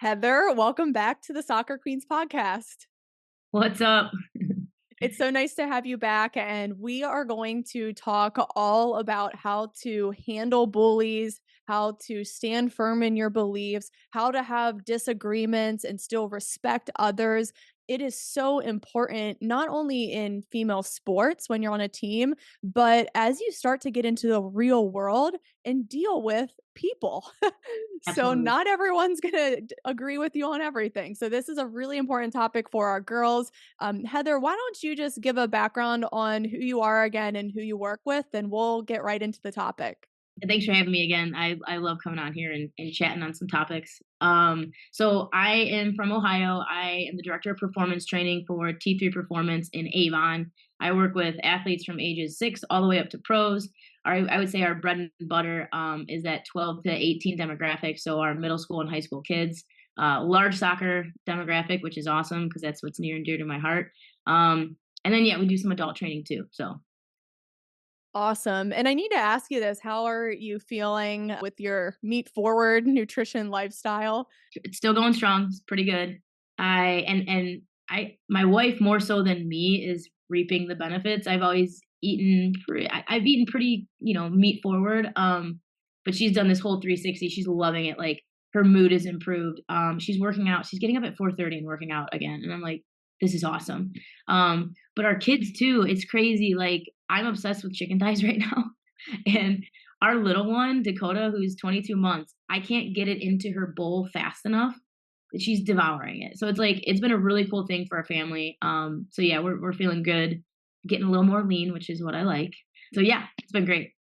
Heather, welcome back to the Soccer Queens podcast. What's up? It's so nice to have you back, and we are going to talk all about how to handle bullies, how to stand firm in your beliefs, how to have disagreements and still respect others. It is so important, not only in female sports when you're on a team, but as you start to get into the real world and deal with people. So, Absolutely. not everyone's going to agree with you on everything. So, this is a really important topic for our girls. Heather, why don't you just give a background on who you are again and who you work with, and we'll get right into the topic. And thanks for having me again. I love coming on here and chatting on some topics. So I am from Ohio. I am the director of performance training for T3 Performance in Avon. I work with athletes from ages 6 all the way up to pros. I would say our bread and butter is that 12 to 18 demographic. So our middle school and high school kids, large soccer demographic, which is awesome because that's what's near and dear to my heart. And then, yeah, we do some adult training too. So Awesome. And I need to ask you this. How are you feeling with your meat forward nutrition lifestyle? it's still going strong. It's pretty good. I my wife more so than me is reaping the benefits. I've always eaten I've eaten pretty, meat forward. But she's done this whole 360. She's loving it. Like her mood is improved. She's working out. She's getting up at 4:30 and working out again. And I'm like, this is awesome. But our kids too, it's crazy. Like I'm obsessed with chicken thighs right now. And our little one, Dakota, who's 22 months, I can't get it into her bowl fast enough that she's devouring it. So it's like it's been a really cool thing for our family. So yeah, we're feeling good, getting a little more lean, which is what I like. So yeah, it's been great.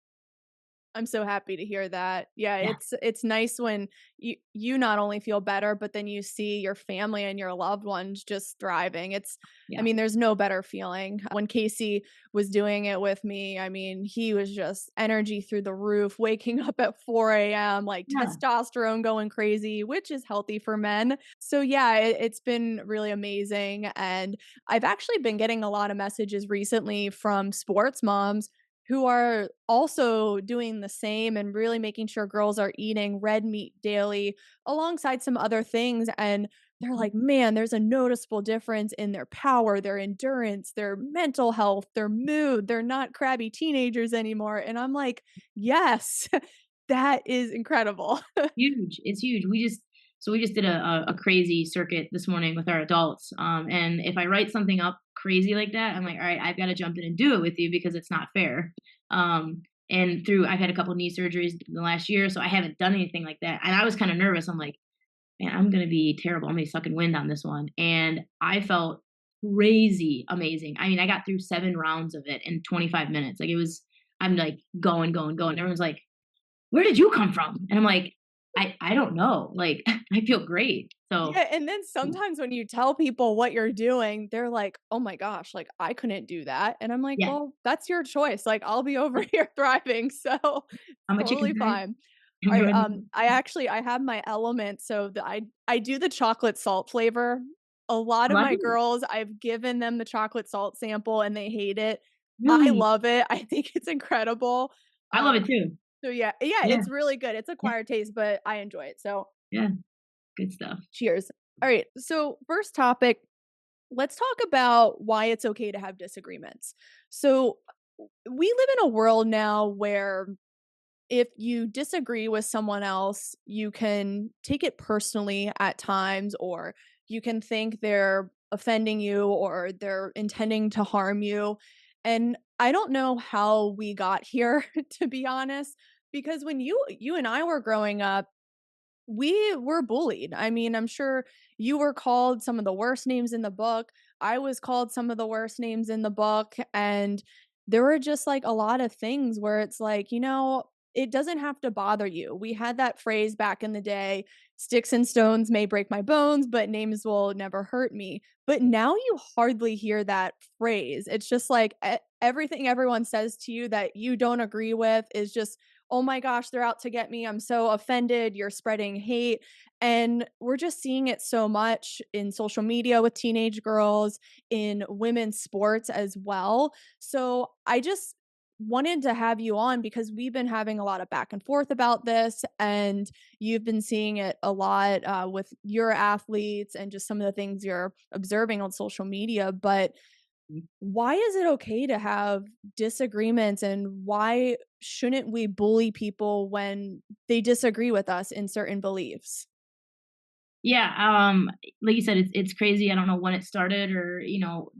I'm so happy to hear that. Yeah, Yeah, it's nice when you not only feel better, but then you see your family and your loved ones just thriving. I yeah, mean, there's no better feeling. When Casey was doing it with me, I mean, he was just energy through the roof, waking up at 4 a.m., like yeah. testosterone going crazy, which is healthy for men. So yeah, it's been really amazing. And I've actually been getting a lot of messages recently from sports moms who are also doing the same and really making sure girls are eating red meat daily alongside some other things. And they're like, man, there's a noticeable difference in their power, their endurance, their mental health, their mood. They're not crabby teenagers anymore. And I'm like, yes, that is incredible. Huge. It's huge. We just did a crazy circuit this morning with our adults. And if I write something up crazy like that, I'm like, all right, I've got to jump in and do it with you because it's not fair. And I've had a couple knee surgeries in the last year, so I haven't done anything like that. And I was kind of nervous. I'm like, man, I'm gonna be terrible. I'm gonna be sucking wind on this one. And I felt crazy amazing. I mean, I got through 7 rounds of it in 25 minutes. I'm like going, going, going. Everyone's like, where did you come from? And I'm like, I don't know. Like, I feel great. So, Yeah, and then sometimes when you tell people what you're doing, they're like, "Oh my gosh, like I couldn't do that." And I'm like, yeah, "Well, that's your choice. Like I'll be over here thriving." So, I'm a chicken totally thigh. fine. I'm I ready. I have my element, so I do the chocolate salt flavor. A lot I of love my it. girls, I've given them the chocolate salt sample and they hate it. I Really? love it. I think it's incredible. I love Um, it too. so yeah, Yeah. it's really good. It's Yeah. acquired taste, but I enjoy it. So, Yeah. Good stuff. cheers. All right. So, first topic, let's talk about why it's okay to have disagreements. So, we live in a world now where if you disagree with someone else, you can take it personally at times, or you can think they're offending you or they're intending to harm you. And I don't know how we got here, to be honest, because when you and I were growing up, we were bullied. I mean, I'm sure you were called some of the worst names in the book. I was called some of the worst names in the book. And there were just like a lot of things where it's like, it doesn't have to bother you. We had that phrase back in the day, sticks and stones may break my bones, but names will never hurt me. But now you hardly hear that phrase. It's just like everything everyone says to you that you don't agree with is just, oh my gosh, they're out to get me. I'm so offended. You're spreading hate. And we're just seeing it so much in social media with teenage girls, in women's sports as well. So I just wanted to have you on because we've been having a lot of back and forth about this, and you've been seeing it a lot with your athletes and just some of the things you're observing on social media. But why is it okay to have disagreements, and why shouldn't we bully people when they disagree with us in certain beliefs? Yeah, like you said, it's crazy. I don't know when it started or,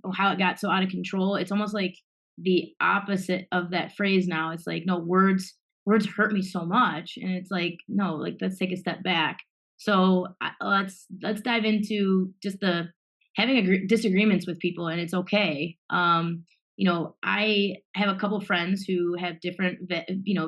or how it got so out of control. It's almost like the opposite of that phrase now. It's like, no, words hurt me so much. And it's like, no, like let's take a step back. So let's dive into just the having disagreements with people, and it's okay. I have a couple friends who have different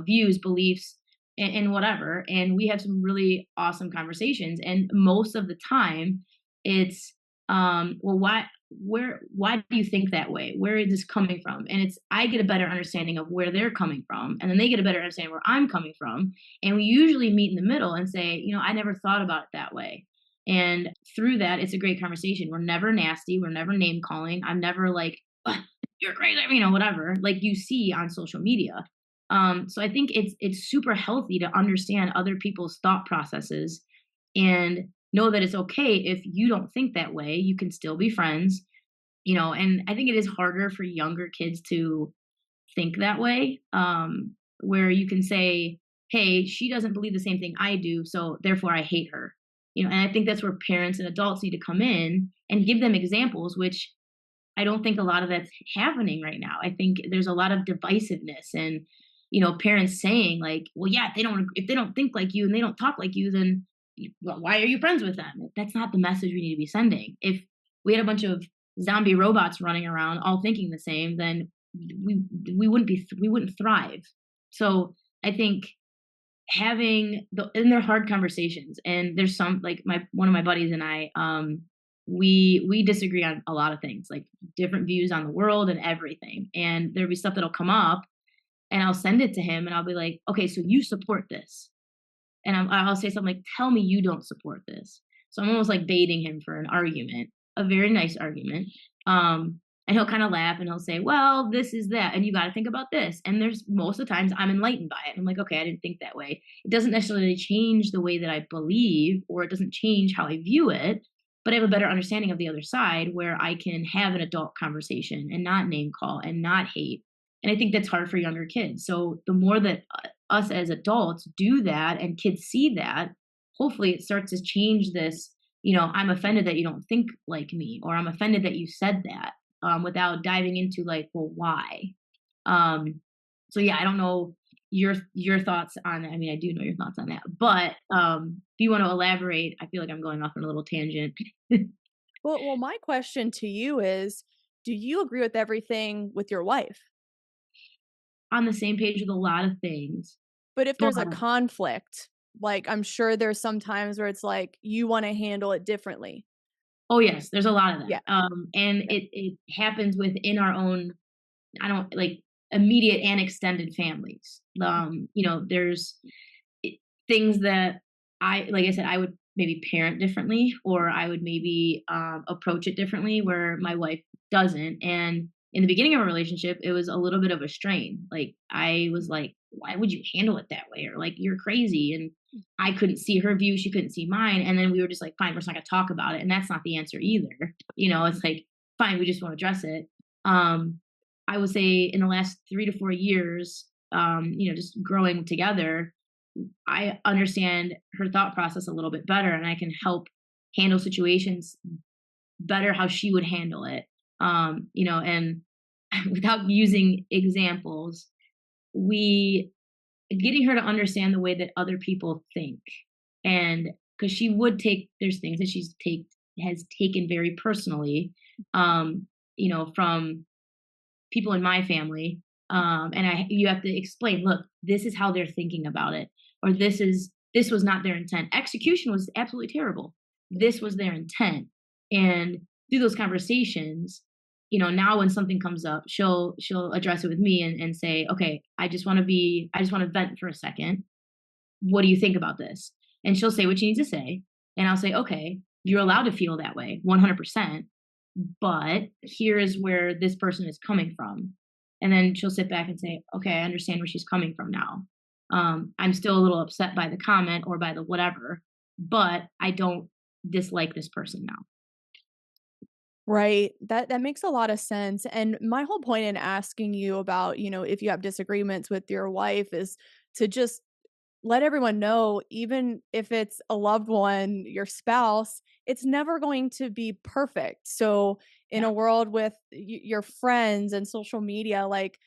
views, beliefs, and whatever, and we have some really awesome conversations, and most of the time it's well, why do you think that way, where is this coming from? And it's I get a better understanding of where they're coming from, and then they get a better understanding where I'm coming from, and we usually meet in the middle and say, I never thought about it that way. And through that, it's a great conversation. We're never nasty, we're never name calling. I'm never like, "Ugh, you're crazy," whatever, like you see on social media. So I think it's super healthy to understand other people's thought processes and know that it's okay if you don't think that way. You can still be friends, and I think it is harder for younger kids to think that way, where you can say, hey, she doesn't believe the same thing I do, so therefore I hate her. And I think that's where parents and adults need to come in and give them examples, which I don't think a lot of that's happening right now. I think there's a lot of divisiveness and, parents saying like, well, yeah, if they don't think like you and they don't talk like you, then why are you friends with them? That's not the message we need to be sending. If we had a bunch of zombie robots running around all thinking the same, then we we wouldn't thrive. So I think having and they're hard conversations, and there's some like my one of my buddies and I we disagree on a lot of things, like different views on the world and everything, and there'll be stuff that'll come up and I'll send it to him and I'll be like, okay, so you support this, and I'll say something like, tell me you don't support this. So I'm almost like baiting him for an argument, a very nice argument. And he'll kind of laugh and he'll say, well, this is that. And you got to think about this. And there's most of the times I'm enlightened by it. I'm like, okay, I didn't think that way. It doesn't necessarily change the way that I believe, or it doesn't change how I view it, but I have a better understanding of the other side where I can have an adult conversation and not name call and not hate. And I think that's hard for younger kids. So the more that us as adults do that and kids see that, hopefully it starts to change this, I'm offended that you don't think like me, or I'm offended that you said that, without diving into like, well, why? So yeah, I don't know your thoughts on I mean, I do know your thoughts on that, but if you want to elaborate, I feel like I'm going off on a little tangent. Well, my question to you is, do you agree with everything with your wife? On the same page with a lot of things, But if but there's a conflict, like, I'm sure there's some times where it's like, you wanna handle it differently. oh yes, there's a lot of Yeah, that. And yeah. it happens within our own, I don't like, immediate and extended families. There's I things that like I said, I would maybe parent differently, or I would maybe, approach it differently where my wife doesn't, and in the beginning of a relationship, it was a little bit of a strain. Like, I was like, "Why would you handle it that way?" Or like, "You're crazy," and I couldn't see her view, she couldn't see mine, and then we were just like, "Fine, we're just not gonna talk about it," and that's not the answer either. It's like, "Fine, we just won't address it." Um, I would say in the last 3 to 4 years, just growing together, I understand her thought process a little bit better, and I can help handle situations better how she would handle it. And without using examples, we getting her to understand the way that other people think. And because she would take there's things that has taken very personally, from people in my family, and you have to explain, look, this is how they're thinking about it, or this was not their intent. Execution was absolutely terrible. This was their intent. And through those conversations, now when something comes up, she'll address it with me and say, okay, I just want to vent for a second. What do you think about this? And she'll say what she needs to say, and I'll say, okay, you're allowed to feel that way 100%, but here is where this person is coming from. And then she'll sit back and say, okay, I understand where she's coming from now. I'm still a little upset by the comment or by the whatever, but I don't dislike this person now. Right. That makes a lot of sense. And my whole point in asking you about, if you have disagreements with your wife is to just let everyone know, even if it's a loved one, your spouse, it's never going to be perfect. So, in Yeah. a world with your friends and social media, like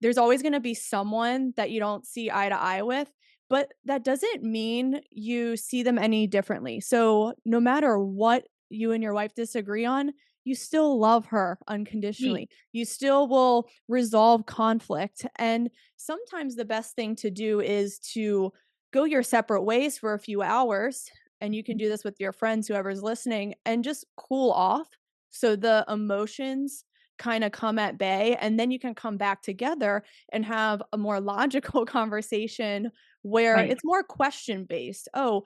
there's always going to be someone that you don't see eye to eye with, but that doesn't mean you see them any differently. So, no matter what you and your wife disagree on, you still love her Right. unconditionally. You still will resolve conflict. And sometimes the best thing to do is to go your separate ways for a few hours, and you can do this with your friends, whoever's listening, and just cool off so the emotions kind of come at bay, and then you can come back together and have a more logical conversation where Right. it's more question based. Oh,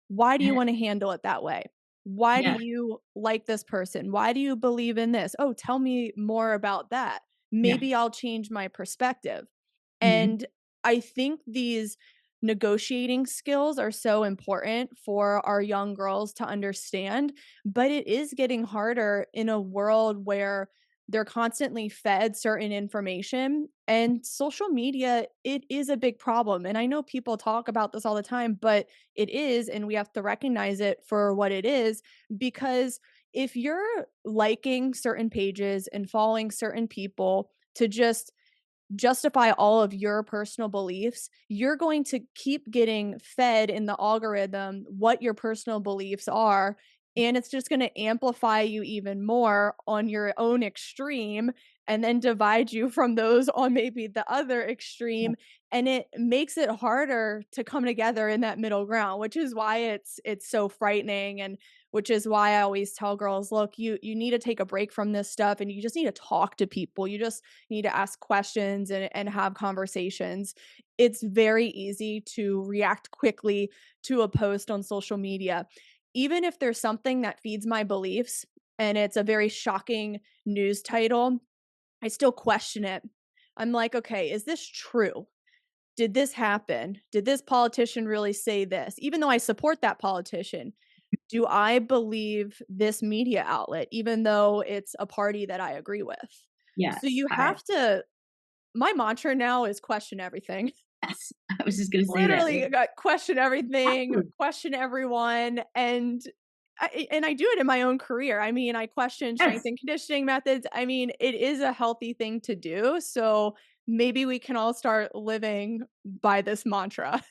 why do you Yeah. want to handle it that way? Why do Yeah. you like this person? Why do you believe in this? Oh, tell me more about that. Yeah. Maybe I'll change my perspective. Mhm. And I think these negotiating skills are so important for our young girls to understand, but it is getting harder in a world where they're constantly fed certain information, and social media, it is a big problem. And I know people talk about this all the time, but it is, and we have to recognize it for what it is, because if you're liking certain pages and following certain people to just justify all of your personal beliefs, you're going to keep getting fed in the algorithm what your personal beliefs are. And it's just going to amplify you even more on your own extreme and then divide you from those on maybe the other Yeah. extreme. And it makes it harder to come together in that middle ground, which is why it's so frightening, and which is why I always tell girls, look, you need to take a break from this stuff, and you just need to talk to people. You just need to ask questions and have conversations. It's very easy to react quickly to a post on social media. Even if there's something that feeds my beliefs and it's a very shocking news title, I still question it. I'm like, okay, is this true? Did this happen? Did this politician really say this? Even though I support that politician, do I believe this media outlet, even though it's a party that I agree with? So Yes. you have to, my mantra now is question everything. Yes. I was just gonna say that. Literally, question everything, Absolutely. question everyone, and I do it in my own career. I mean, I question strength Yes. and conditioning methods. I mean, it is a healthy thing to do, so maybe we can all start living by this mantra.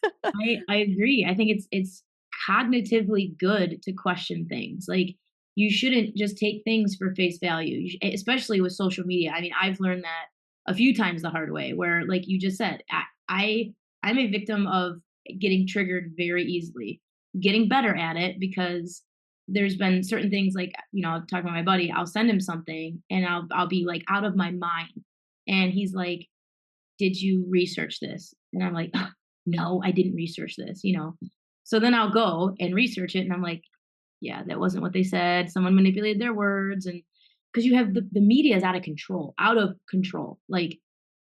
I agree. I think it's cognitively good to question things. Like, you shouldn't just take things for face value, especially with social media. I mean, I've learned that a few times the hard way. Where, like you just said, I'm a victim of getting triggered very easily. Getting better at it because there's been certain things like talking about my buddy. I'll send him something and I'll be like out of my mind, and he's like, did you research this? And I'm like, "Ugh, no, I didn't research this. So then I'll go and research it and I'm like, yeah, that wasn't what they said. Someone manipulated their words. And because you have the media is out of control, out of control. Like,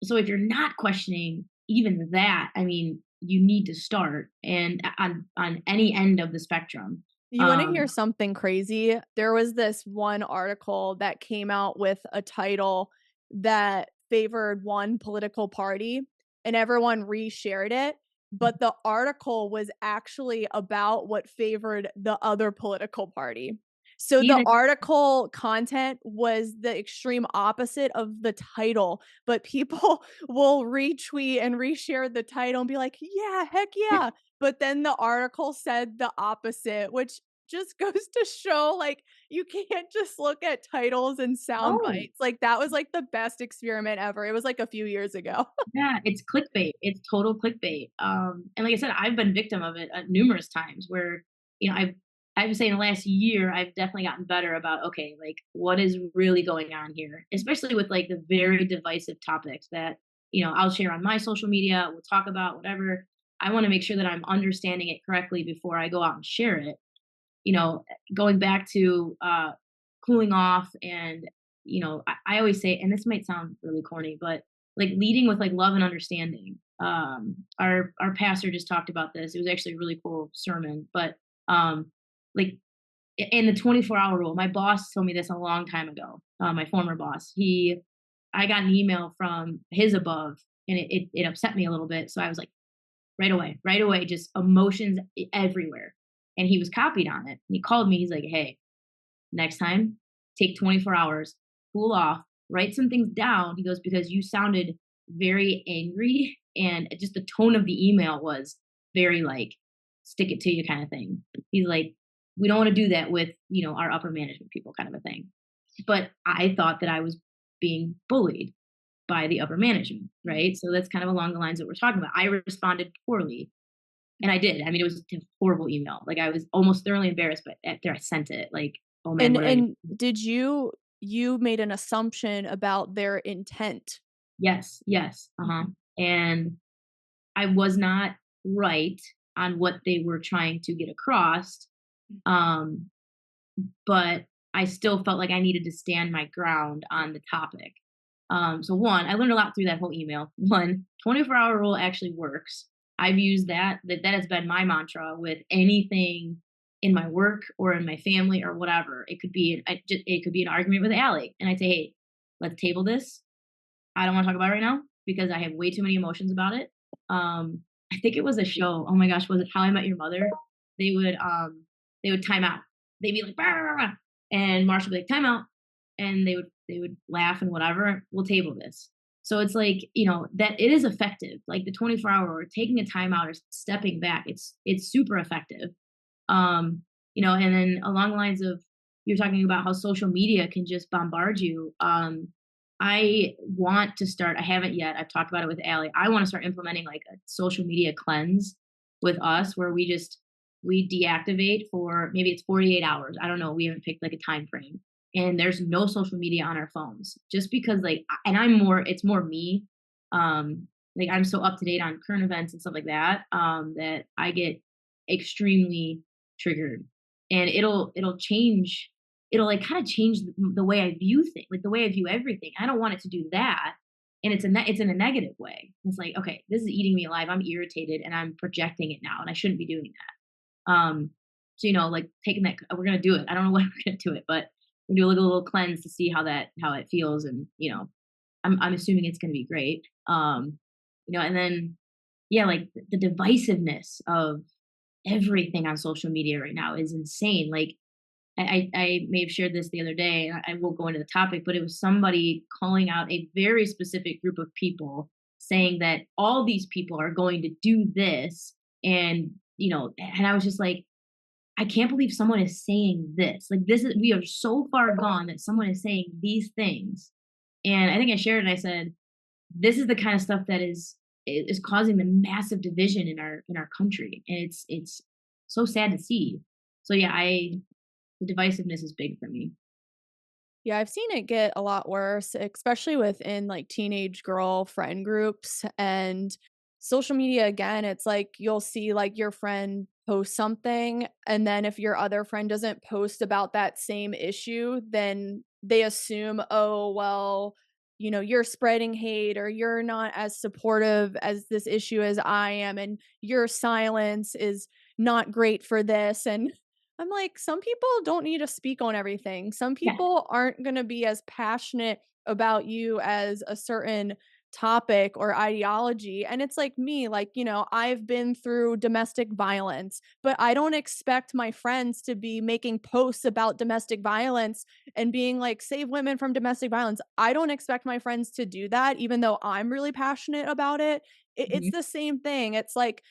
so if you're not questioning even that, I mean, you need to start and on any end of the spectrum. You wanna Um, hear something crazy? There was this one article that came out with a title that favored one political party, and everyone reshared it, but the article was actually about what favored the other political party. So the either article content was the extreme opposite of the title, but people will retweet and reshare the title and be like, "Yeah, heck yeah." But then the article said the opposite, which just goes to show, like, you can't just look at titles and sound no. bites. Like, that was, like, the best experiment ever. It was, like, a few years ago. Yeah, it's clickbait. It's total clickbait. And like I said, I've been victim of it numerous times where, I would say in the last year, I've definitely gotten better about, okay, like what is really going on here, especially with like the very divisive topics that, I'll share on my social media, we'll talk about whatever. I want to make sure that I'm understanding it correctly before I go out and share it. You know, Going back to cooling off and, I always say, and this might sound really corny, but like leading with like love and understanding. Our pastor just talked about this. It was actually a really cool sermon, but like in the 24-hour rule, my boss told me this a long time ago. My former boss, I got an email from his above, and it upset me a little bit. So I was like, right away, just emotions everywhere. And he was copied on it. And he called me. He's like, hey, next time, take 24 hours, cool off, write some things down. He goes, because you sounded very angry. And just the tone of the email was very like, stick it to you kind of thing. He's like, we don't want to do that with, our upper management people kind of a thing. But I thought that I was being bullied by the upper management, right? So that's kind of along the lines that we're talking about. I responded poorly, and I did. I mean, it was a horrible email. Like I was almost thoroughly embarrassed, but after I sent it, like, oh man, And what did I and do? did you made an assumption about their intent? Yes, yes, and I was not right on what they were trying to get across. Um, but I still felt like I needed to stand my ground on the topic. So one, I learned a lot through that whole email. One, 24-hour rule actually works. I've used that has been my mantra with anything in my work or in my family or whatever. It could be an argument with Allie, and I'd say, hey, let's table this. I don't want to talk about it right now because I have way too many emotions about it. I think it was a show. Oh my gosh, was it How I Met Your Mother? They would they would time out. They'd be like, "Bah!" And Marshall would be like, time out, and they would laugh and whatever. We'll table this. So it's like, that it is effective. Like the 24-hour or taking a time out or stepping back, it's super effective. And then along the lines of you're talking about how social media can just bombard you. I want to start, I haven't yet. I've talked about it with Allie. I want to start implementing like a social media cleanse with us where we deactivate for maybe it's 48 hours. I don't know. We haven't picked like a time frame. And there's no social media on our phones. Just because like and it's more me. Like I'm so up to date on current events and stuff like that, that I get extremely triggered. And it'll like kind of change the way I view things, like the way I view everything. I don't want it to do that. And it's in a negative way. It's like, okay, this is eating me alive. I'm irritated and I'm projecting it now and I shouldn't be doing that. So, like taking that, we're going to do it. I don't know when we're going to do it, but we do like a little cleanse to see how it feels. And, I'm assuming it's going to be great. And then, yeah, like the divisiveness of everything on social media right now is insane. Like, I may have shared this the other day. I won't go into the topic, but it was somebody calling out a very specific group of people, saying that all these people are going to do this, and and I was just like, I can't believe someone is saying this. Like we are so far gone that someone is saying these things, and I think I shared it. And I said, this is the kind of stuff that is causing the massive division in our country, and it's so sad to see. So yeah, the divisiveness is big for me. Yeah, I've seen it get a lot worse, especially within like teenage girl friend groups and social media again. It's like you'll see like your friend post something, and then if your other friend doesn't post about that same issue, then they assume, oh, well, you're spreading hate or you're not as supportive as this issue as I am, and your silence is not great for this. And I'm like, some people don't need to speak on everything. Some Yeah. people aren't going to be as passionate about you as a certain topic or ideology. And it's like me, like, I've been through domestic violence, but I don't expect my friends to be making posts about domestic violence and being like, save women from domestic violence. I don't expect my friends to do that, even though I'm really passionate about it. It's Mhm. the same thing. It's like,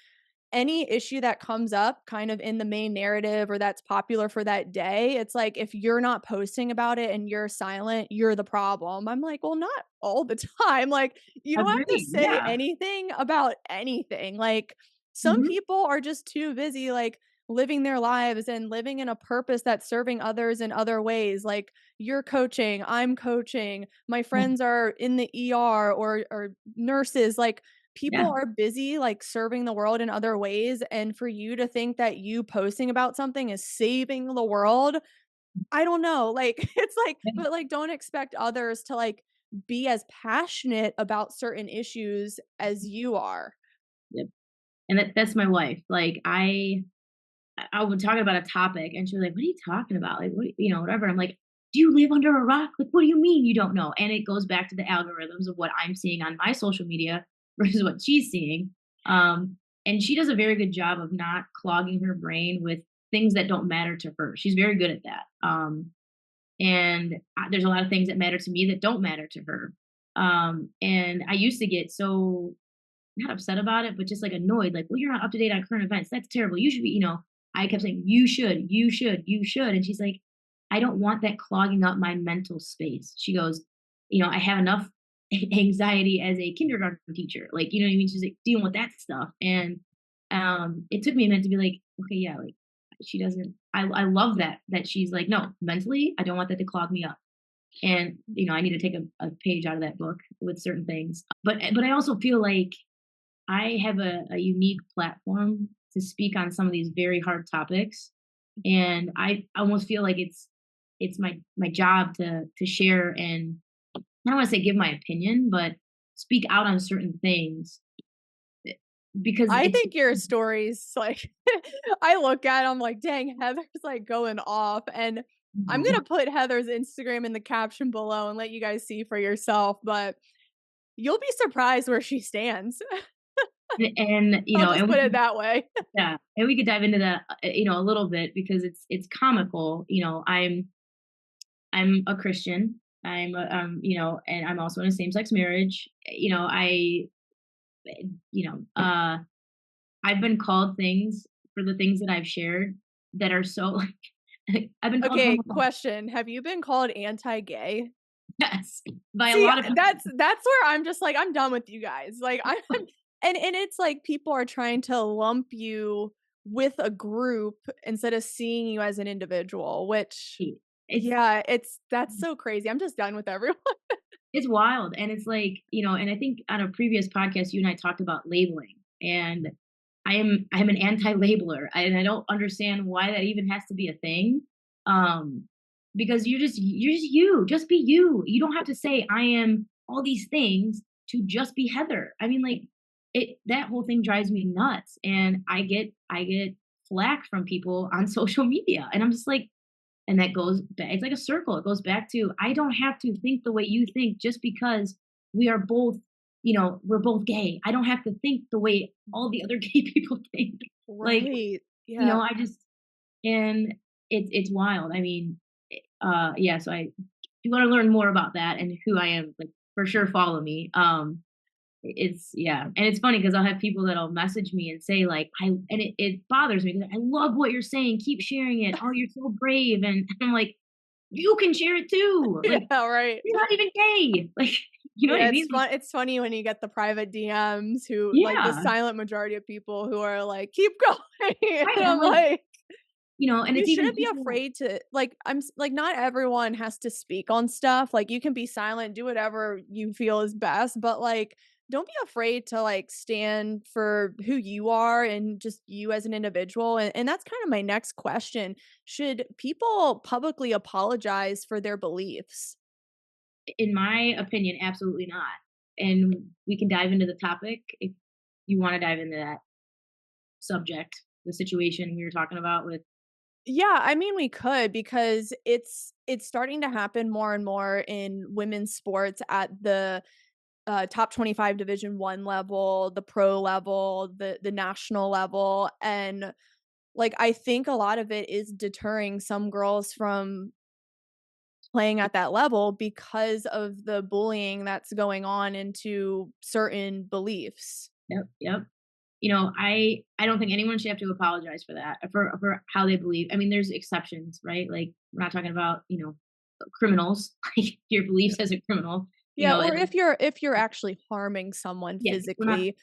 any issue that comes up kind of in the main narrative or that's popular for that day, it's like if you're not posting about it and you're silent, you're the problem. I'm like, well, not all the time. Like, you don't have to Agreed, say yeah. anything about anything. Like, some Mhm. people are just too busy, like, living their lives and living in a purpose that's serving others in other ways. Like, you're coaching, I'm coaching, my Yeah, friends are in the ER or nurses. Like, people yeah, are busy like serving the world in other ways, and for you to think that you posting about something is saving the world, I don't know. Like, it's like, yeah. but like don't expect others to like be as passionate about certain issues as you are. Yep. And that's my wife. Like I would talk about a topic and she was like, "What are you talking about? Like, what, whatever." I'm like, "Do you live under a rock? Like, what do you mean you don't know?" And it goes back to the algorithms of what I'm seeing on my social media versus what she's seeing. And she does a very good job of not clogging her brain with things that don't matter to her. She's very good at that. And there's a lot of things that matter to me that don't matter to her. And I used to get so not upset about it, but just like annoyed, like, "Well, you're not up to date on current events. That's terrible. You should be." I kept saying, "You should, you should, you should." And she's like, "I don't want that clogging up my mental space." She goes, "I have enough anxiety as a kindergarten teacher." Like, you know what I mean? She's like dealing with that stuff. And it took me a minute to be like, okay, yeah, like she doesn't, I love that she's like, "No, mentally, I don't want that to clog me up." And, I need to take a page out of that book with certain things. But I also feel like I have a unique platform to speak on some of these very hard topics, and I almost feel like it's my job to share, and I don't want to say give my opinion, but speak out on certain things eh, because I it's think your stories, like, I look at 'em like, "Dang, Heather's, like, going off," and I'm no. gonna put Heather's Instagram in the caption below and let you guys see for yourself, but you'll be surprised where she stands. And I'll just and we put it could, that way. yeah, and we could dive into that a little bit because it's comical. I'm a Christian. And I'm also in a same-sex marriage. You know, uh, I've been called things for the things that I've shared that are so like I've been called Okay, homophobic. question, have you been called anti-gay? Yes, by a See, lot of people. that's where I'm just like, I'm done with you guys, like, I'm and it's like people are trying to lump you with a group instead of seeing you as an individual, which It's yeah, that's so crazy, I'm just done with everyone. it's wild, and it's like, and I think on a previous podcast, you and I talked about labeling, and I'm an anti-labeler, and I don't understand why that even has to be a thing, um, because you're just you, just be you. You don't have to say, "I am all these things," to just be Heather. I mean, like, that whole thing drives me nuts, and I get flack from people on social media, and I'm just like, and that goes back, it's like a circle. It goes back to, I don't have to think the way you think just because we are both, we're both gay. I don't have to think the way all the other gay people think. Like, Right, yeah. I just, and it's wild. I mean, yeah, so if you want to learn more about that and who I am, like, for sure follow me. It's, yeah, and it's funny because 'cause I'll have people that'll message me and say, like, it bothers me 'cause, "I love what you're saying, keep sharing it. Oh, you're so brave," and I'm like, "You can share it too, like, Yeah, right. you're not even gay." Like, you know what I Yeah, mean? Like, it's funny when you get the private DMs who like, the yeah, silent majority of people who are like, "Keep going," right, and and I'm I'm like, like, and you it's even shouldn't be people. afraid to like, like, not everyone has to speak on stuff, like, you can be silent, do whatever you feel is best, but, like, don't be afraid to, like, stand for who you are and just you as an individual, and that's kinda my next question. Should people publicly apologize for their beliefs? In my opinion, absolutely not, and we can dive into the topic if you wanna dive into that subject, the situation we were talking about with. Yeah, I mean, we could because it's starting to happen more and more in women's sports at the top 25 Division 1 level, the pro level, the national level, and, like, I think a lot of it is deterring some girls from playing at that level because of the bullying that's going on into certain beliefs. Yep, yep. I don't think anyone should have to apologize for that, for how they believe. I mean, there's exceptions, right? Like, we're not talking about, criminals, like your beliefs as a criminal, Yeah, or and if you're actually harming someone yeah, we're not, physically,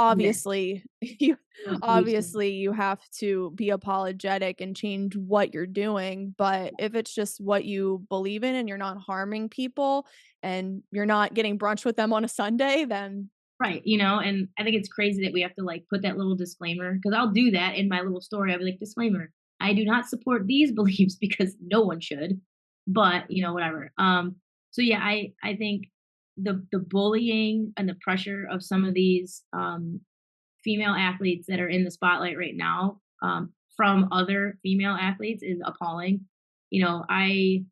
yeah, obviously, you those beliefs. obviously, you have to be apologetic and change what you're doing, but if it's just what you believe in and you're not harming people and you're not getting brunch with them on a Sunday, then Right, and I think it's crazy that we have to, like, put that little disclaimer because 'cause I'll do that in my little story. I'll be like, "Disclaimer, I do not support these beliefs," because no one should, but, whatever. So yeah, I think the bullying and the pressure of some of these female athletes that are in the spotlight right now, from other female athletes is appalling. You know, I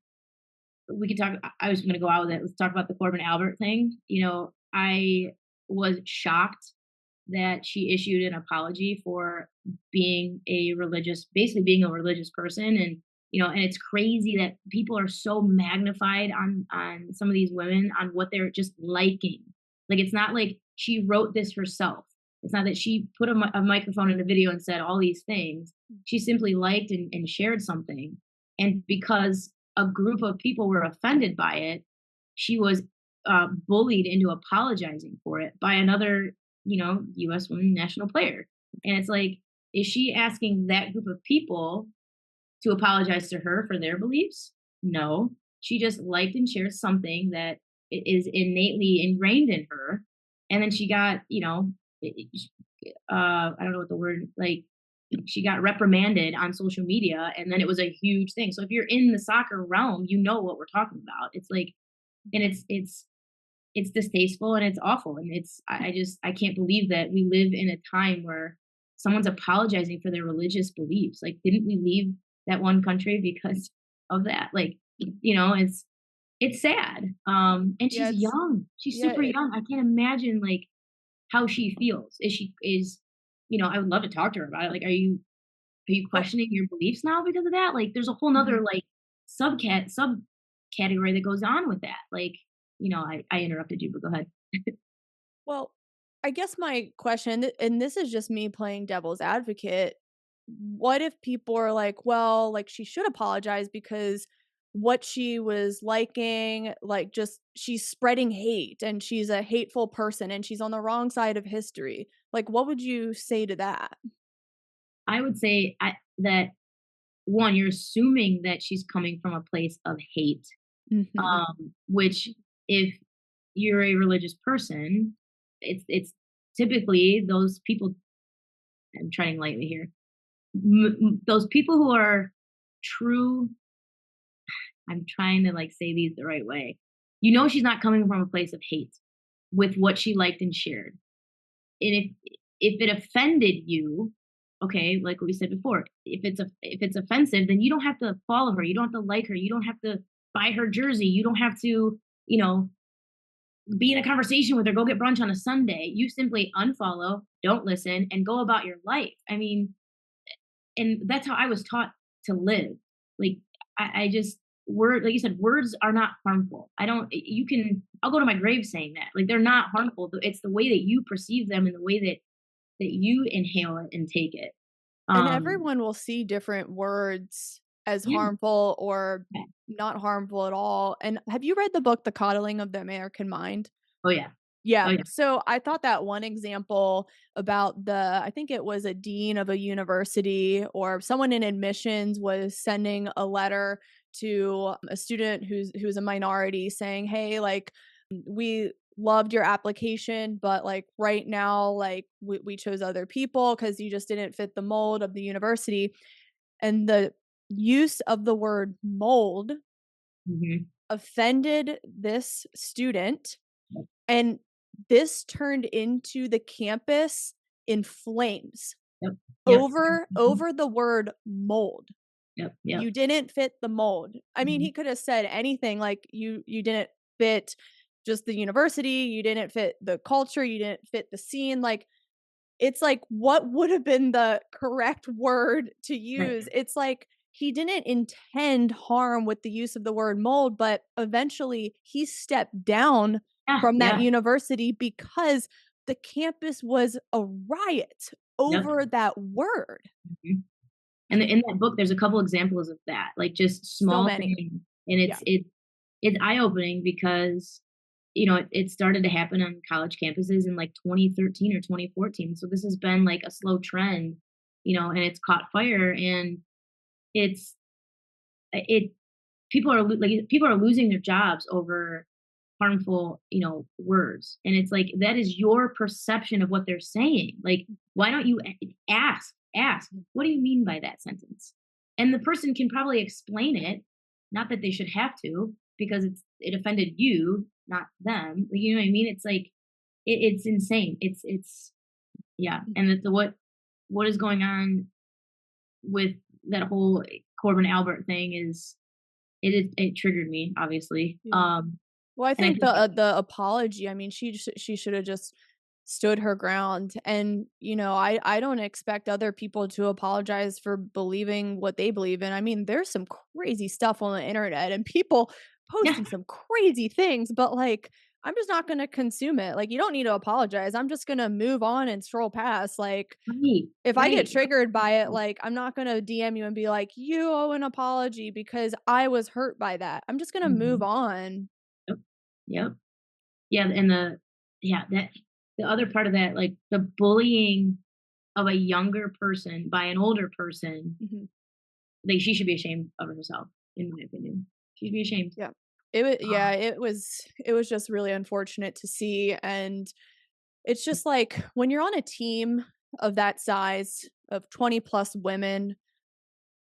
we could talk. I was going to go out with it. Let's talk about the Corbin Albert thing. You know, I was shocked that she issued an apology for basically being a religious person. And and it's crazy that people are so magnified on some of these women on what they're just liking. Like, it's not like she wrote this herself. It's not that she put a microphone in a video and said all these things. She simply liked and shared something, and because a group of people were offended by it, she was bullied into apologizing for it by another, U.S. women national player. And it's like, is she asking that group of people to apologize to her for their beliefs? No. She just liked and shared something that is innately ingrained in her. And then she got, I don't know what the word, like, she got reprimanded on social media, and then it was a huge thing. So if you're in the soccer realm, you know what we're talking about. It's like, and it's distasteful and it's awful. And I can't believe that we live in a time where someone's apologizing for their religious beliefs. Like, didn't we leave that one country because of that? Like, it's sad. And Yeah, she's it's young. She's yeah, super young. I can't imagine like how she feels. I would love to talk to her about it. Like, are you well, questioning your beliefs now because of that? Like, there's a whole nother mhm. like subcategory that goes on with that. Like, I interrupted you, but go ahead. Well, I guess my question, and this is just me playing devil's advocate, what if people are like, well, like she should apologize because what she was liking, like just she's spreading hate and she's a hateful person and she's on the wrong side of history. Like, what would you say to that? I would say that one, you're assuming that she's coming from a place of hate, Mhm. which if you're a religious person, it's typically those people. I'm treading lightly here. Those people who are true. I'm trying to like say these the right way. She's not coming from a place of hate with what she liked and shared. And if it offended you, okay, like what we said before, if it's offensive, then you don't have to follow her. You don't have to like her. You don't have to buy her jersey. You don't have to, you know, be in a conversation with her, go get brunch on a Sunday. You simply unfollow, don't listen, and go about your life. I mean, and that's how I was taught to live. Like, I just like you said, words are not harmful. I don't you can I'll go to my grave saying that. Like, they're not harmful. It's the way that you perceive them and the way that you inhale it and take it. And Um, everyone will see different words as yeah. harmful or Yeah. not harmful at all. And have you read the book The Coddling of the American Mind? Oh yeah. Yeah, Oh yeah. so I thought that one example about I think it was a dean of a university or someone in admissions was sending a letter to a student who's a minority saying, "Hey, like, we loved your application, but, like, right now, like, we chose other people because you just didn't fit the mold of the university." And the use of the word mold Hmm. offended this student, Yep. and this turned into the campus in flames Yep. Yep. Mhm. over the word mold. Yep. Yep. You didn't fit the mold. I mean, Mhm. he could have said anything like you didn't fit just the university, you didn't fit the culture, you didn't fit the scene, like, it's like, what would have been the correct word to Right. use? It's like he didn't intend harm with the use of the word mold, but eventually he stepped down Yeah. from that Yeah. university because the campus was a riot Yep. over that word. Mhm. And in that book, there's a couple examples of that, like just So small many. things, and Yeah. it's eye opening because it started to happen on college campuses in like 2013 or 2014. So this has been like a slow trend, and it's caught fire, and it's it people are losing their jobs over harmful, words. And it's like, that is your perception of what they're saying. Like, why don't you ask, what do you mean by that sentence? And the person can probably explain it. Not that they should have to, because it offended you, not them. Like, you know what I mean? It's like it's insane. It's yeah, and what is going on with that whole Corbin Albert thing is it triggered me, obviously. Yeah. Well, I And I think think the apology, I mean, she should have just stood her ground, and, I don't expect other people to apologize for believing what they believe in. I mean, there's some crazy stuff on the internet and people yeah, posting some crazy things, but, like, I'm just not gonna consume it. Like, you don't need to apologize. I'm just gonna move on and scroll past, like, right, if I get right. triggered by it, like, I'm not gonna DM you and be like, "You owe an apology because I was hurt by that." I'm just gonna move Mhm. on. Yep, yep. Yeah, and that the other part of that, like, the bullying of a younger person by an older person, Mhm. like, she should be ashamed of herself, in my opinion. She should be ashamed. Yeah. Yeah, Um, it was just really unfortunate to see, and it's just like, when you're on a team of that size, of 20 plus women,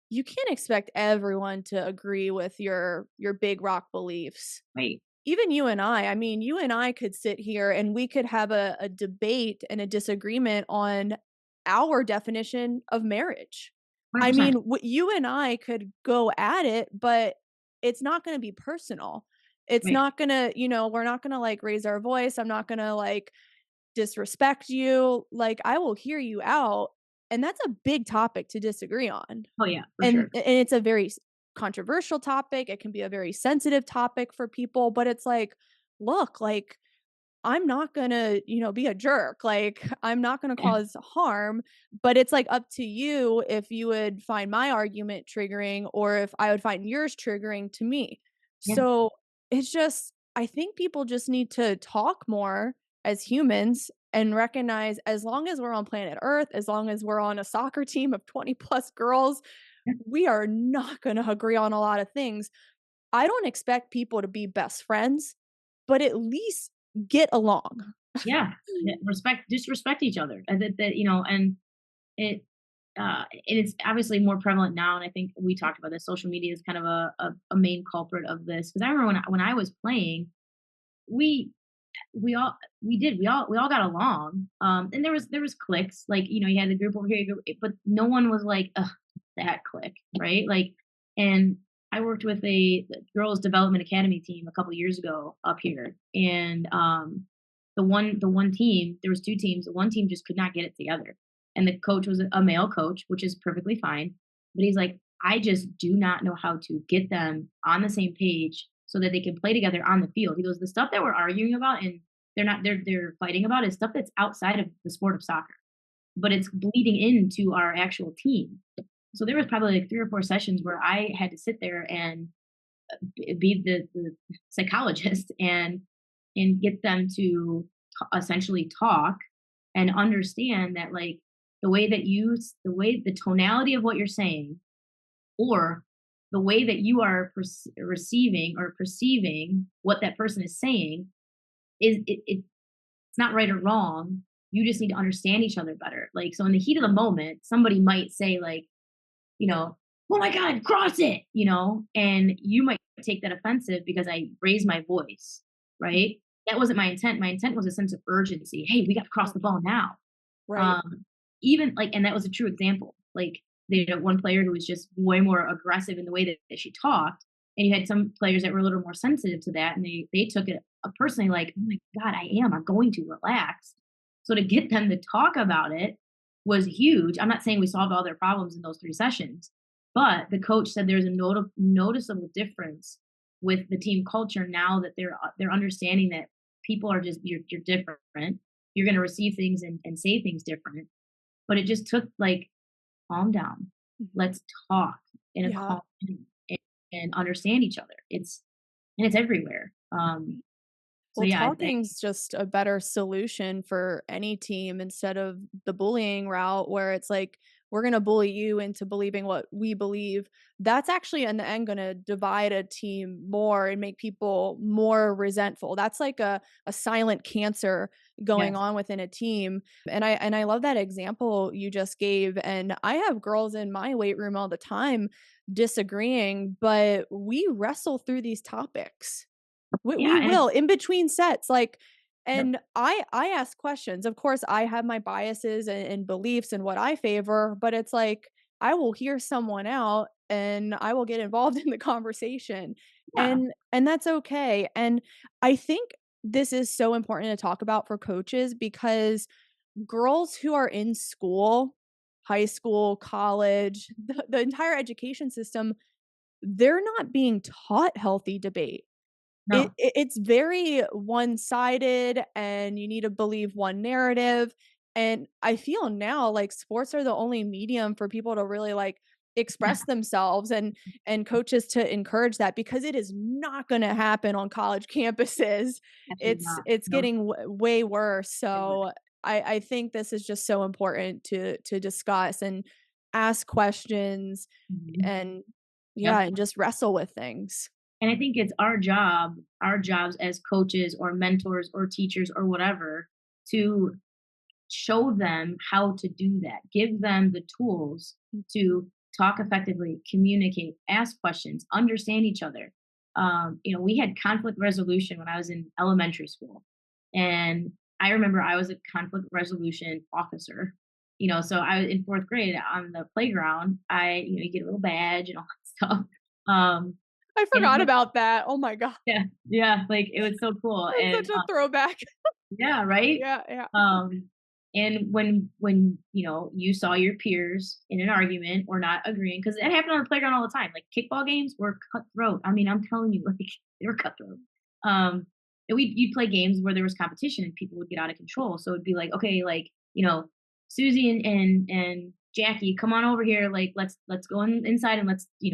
you can't expect everyone to agree with your big rock beliefs. right, Even you and I mean, you and I could sit here and we could have a debate and a disagreement on our definition of marriage. I mean, 100%. you and I could go at it, but it's not gonna be personal. It's Right. not gonna, we're not gonna, like, raise our voice. I'm not gonna, like, disrespect you. Like, I will hear you out, and that's a big topic to disagree on. Oh, yeah, for And sure. it's a very controversial topic, it can be a very sensitive topic for people, but it's like, "Look, like, I'm not gonna, be a jerk, like, I'm not gonna Yeah, cause harm," but it's, like, up to you if you would find my argument triggering or if I would find yours triggering to me. yeah, So, it's just I think people just need to talk more as humans and recognize, as long as we're on planet Earth, as long as we're on a soccer team of 20 plus girls, yeah, we are not gonna agree on a lot of things. I don't expect people to be best friends, but at least get along. yeah. Yeah, just respect each other, and and it, and it's obviously more prevalent now, and I think we talked about this, social media is kind of a main culprit of this, because I remember when I was playing, we we all got along, and there was cliques, like, you had the group over here, but no one was like, ugh, that clique, right? Like, and I worked with the girls development academy team a couple years ago up here, and the one team, there was two teams, the one team just could not get it together, and the coach was a male coach, which is perfectly fine, but he's like, I just do not know how to get them on the same page so that they can play together on the field. He goes, the stuff that we're arguing about and they're fighting about is stuff that's outside of the sport of soccer, but it's bleeding into our actual team. So there was probably like 3 or 4 sessions where I had to sit there and be the psychologist and get them to essentially talk and understand that, like, the tonality of what you're saying, or the way that you are receiving or perceiving what that person is saying, it's not right or wrong. You just need to understand each other better. Like, so in the heat of the moment, somebody might say, like, you know, "Oh my god, cross it," and you might take that offensive because I raised my voice, right? That wasn't my intent. My intent was a sense of urgency. "Hey, we got to cross Yeah, the ball now." right. Um, Even like, and that was a true example. Like, they had one player who was just way more aggressive in the way that she talked, and you had some players that were a little more sensitive to that, and they took it personally, like, "Oh my god, I'm going to relax." So to get them to talk about it was huge. I'm not saying we solved all their problems in those 3 sessions, but the coach said there's a noticeable difference with the team culture now that they're understanding that people are just you're different. You're going to receive things and say things different, but it just took, like, calm down. Mhm. Let's talk in a Yeah. calm and, and understand each other. It's everywhere. So Well, yeah, I talking's just a better solution for any team instead of the bullying route where it's like, we're going to bully you into believing what we believe, that's actually in the end going to divide a team more and make people more resentful. That's like a silent cancer going Yes. on within a team. And I love that example you just gave. And I have girls in my weight room all the time disagreeing, but we wrestle through these topics. We Yeah, and will in between sets, like, yep, and I ask questions. Of course, I have my biases and beliefs and what I favor, but it's like I will hear someone out and I will get involved in the conversation. yeah. And that's okay. And I think this is so important to talk about for coaches because girls who are in school, high school, college, the entire education system, they're not being taught healthy debate. No, It's very one-sided, and you need to believe one narrative, and I feel now like sports are the only medium for people to really, like, yeah, express themselves and coaches to encourage that because it is not gonna happen on college campuses. absolutely It's not. it's Nope. getting way worse, It would. so I think this is just so important to discuss and ask questions Mhm. and yeah, Yep. and just wrestle with things. And I think it's our jobs as coaches or mentors or teachers or whatever, to show them how to do that. Give them the tools to talk effectively, communicate, ask questions, understand each other. We had conflict resolution when I was in elementary school. And I remember I was a conflict resolution officer. So I was in fourth grade on the playground. You get a little badge and all that stuff. Um, I and forgot about that. Oh my god. yeah, yeah, like, it was so cool, and, That's such a throwback. yeah, right? Yeah, yeah. Um, and when you saw your peers in an argument or not agreeing, because it happened on the playground all the time, like, kickball games were cutthroat. I mean, I'm telling you, like, they were cutthroat. And you'd play games where there was competition and people would get out of control, so it'd be like, "Okay, like, Susie and Jackie, come on over here, like, let's go inside and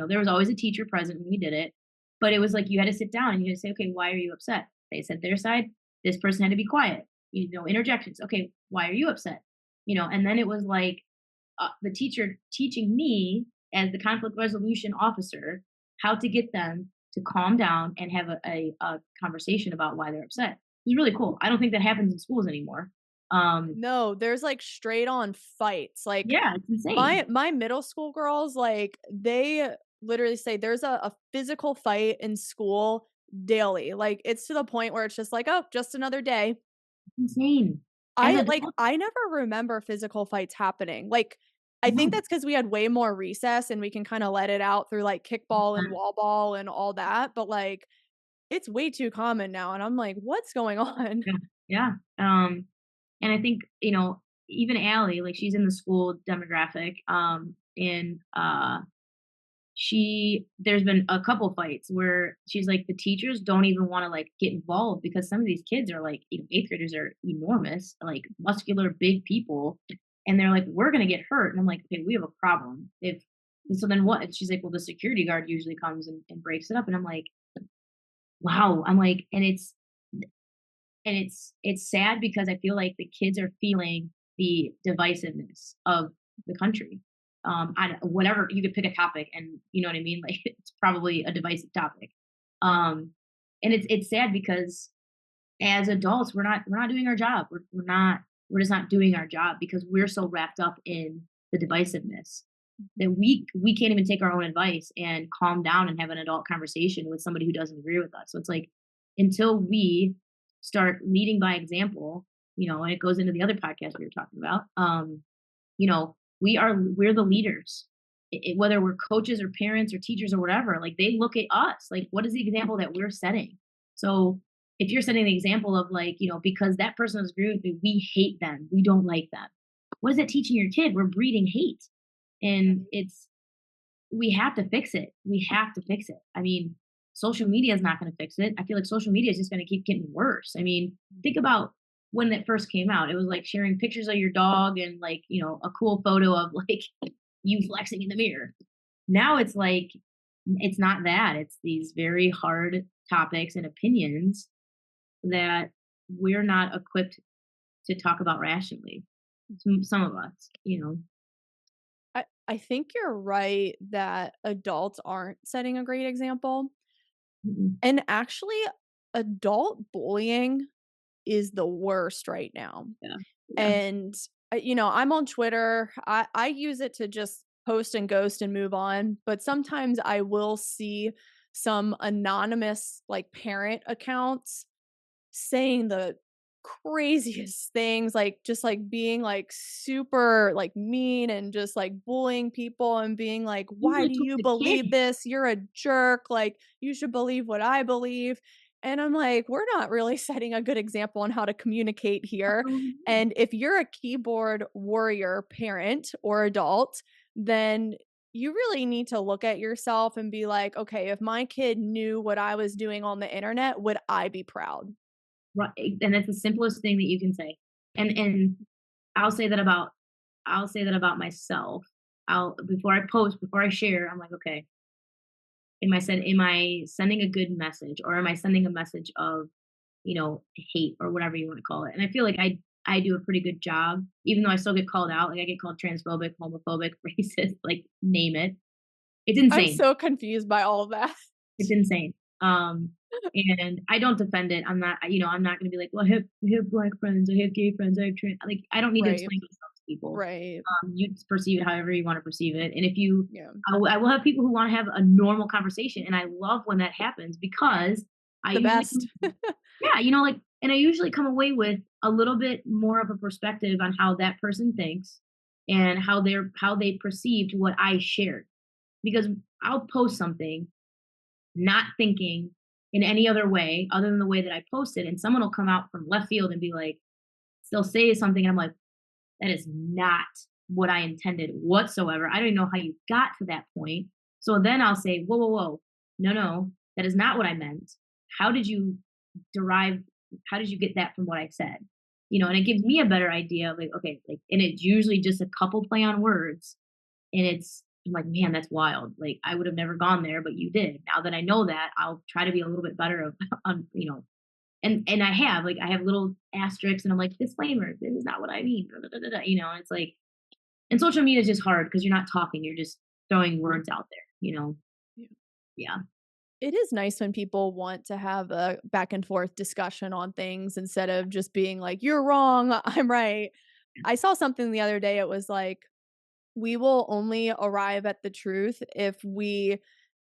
there was always a teacher present when we did it, but it was like you had to sit down and you had to say, "Okay, why are you upset?" They said their side, this person had to be quiet, interjections. Okay, why are you upset? And then it was like the teacher teaching me as the conflict resolution officer how to get them to calm down and have a conversation about why they're upset. It was really cool. I don't think that happens in schools anymore. No, there's, like, straight on fights, like, Yeah, it's insane. my middle school girls, like, they literally say there's a physical fight in school daily, like, it's to the point where it's just like, "Oh, just another day." It's insane. As adults, I never remember physical fights happening, like, I think no. that's because we had way more recess and we can kinda let it out through, like, kickball and wall ball and all that, but, like, it's way too common now, and I'm like, "What's going on?" Yeah, yeah. And I think, even Allie, like, she's in the school demographic, and there's been a couple fights where she's like, the teachers don't even want to, like, get involved because some of these kids are like, eighth graders are enormous, like muscular, big people, and they're like, we're gonna get hurt. And I'm like, okay, we have a problem. If So then what? And she's like, well, the security guard usually comes and breaks it up. And I'm like, wow. I'm like, and it's sad because I feel like the kids are feeling the divisiveness of the country. On whatever, you could pick a topic, and you know what I mean. Like, it's probably a divisive topic, and it's sad because as adults we're not doing our job. We're just not doing our job because we're so wrapped up in the divisiveness that we can't even take our own advice and calm down and have an adult conversation with somebody who doesn't agree with us. So it's like, until we start leading by example, and it goes into the other podcast we were talking about. We're the leaders. Whether we're coaches or parents or teachers or whatever, like, they look at us. Like, what is the example that we're setting? So if you're setting the example of, like, because that person doesn't agree with me, we hate them, we don't like them. What is that teaching your kid? We're breeding hate, and we have to fix it. We have to fix it. I mean, social media is not going to fix it. I feel like social media is just going to keep getting worse. I mean, think about when that first came out. It was like sharing pictures of your dog and, like, a cool photo of, like, you flexing in the mirror. Now it's like, it's not that. It's these very hard topics and opinions that we're not equipped to talk about rationally. Some of us. I think you're right that adults aren't setting a great example. Mhm. And actually, adult bullying is the worst right now. Yeah. Yeah. And, I'm on Twitter. I use it to just post and ghost and move on. But sometimes I will see some anonymous, like, parent accounts saying the craziest things, like, just, like, being, like, super, like, mean and just, like, bullying people and being like, "Why Usually do towards you the kid. believe this? You're a jerk, like, you should believe what I believe." And I'm like, "We're not really setting a good example on how to communicate here." And if you're a keyboard warrior parent or adult, then you really need to look at yourself and be like, "Okay, if my kid knew what I was doing on the internet, would I be proud?" Right, and that's the simplest thing that you can say. And I'll say that about I'll say that about myself. I'll before I post, before I share, I'm like, "Okay, am I sending a good message or am I sending a message of, hate or whatever you wanna call it?" And I feel like I do a pretty good job, even though I still get called out, like, I get called transphobic, homophobic, racist, like, name it. It's I'm insane. so confused by all of that. It's insane. And I don't defend it. I'm not gonna be like, "Well, I have black friends, I have gay friends, I have trans," like, I don't need to Right, explain myself to people. right. You perceive it however you wanna perceive it, and if you Yeah. I will have people who wanna have a normal conversation, and I love when that happens because I The usually best. yeah, and I usually come away with a little bit more of a perspective on how that person thinks and how they perceived what I shared. Because I'll post something not thinking in any other way other than the way that I posted, and someone will come out from left field and be like, they'll say something, and I'm like, that is not what I intended whatsoever. I don't even know how you got to that point. So then I'll say, whoa, whoa, whoa, no, no, that is not what I meant. How did you derive? How did you get that from what I said? And it gives me a better idea of like, okay, like, and it's usually just a couple play on words, and I'm like, "Man, that's wild. Like, I would have never gone there, but you did." Now that I know that, I'll try to be a little bit better of and I have little asterisks and I'm like, "Disclaimer, this is not what I mean." Da, da, da, da, and it's like and social media is just hard because you're not talking, you're just throwing words out there. Yeah. Yeah. It is nice when people want to have a back and forth discussion on things instead of just being like, "You're wrong, I'm right." I saw something the other day, it was like, "We will only arrive at the truth if we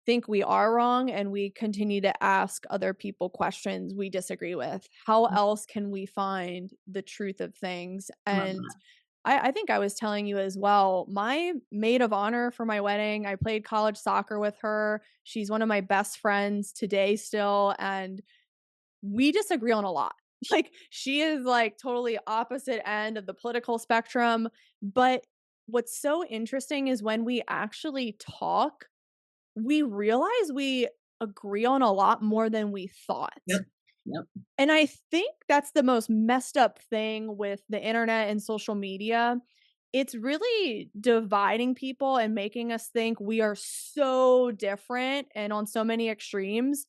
think we are wrong and we continue to ask other people questions we disagree with. How else can we find the truth of things?" Love And that. I think I was telling you as well, my maid of honor for my wedding, I played college soccer with her. She's one of my best friends today still, and we disagree on a lot. Like, she is, like, totally opposite end of the political spectrum, but what's so interesting is when we actually talk, we realize we agree on a lot more than we thought. Yep. Yep. And I think that's the most messed up thing with the internet and social media. It's really dividing people and making us think we are so different and on so many extremes.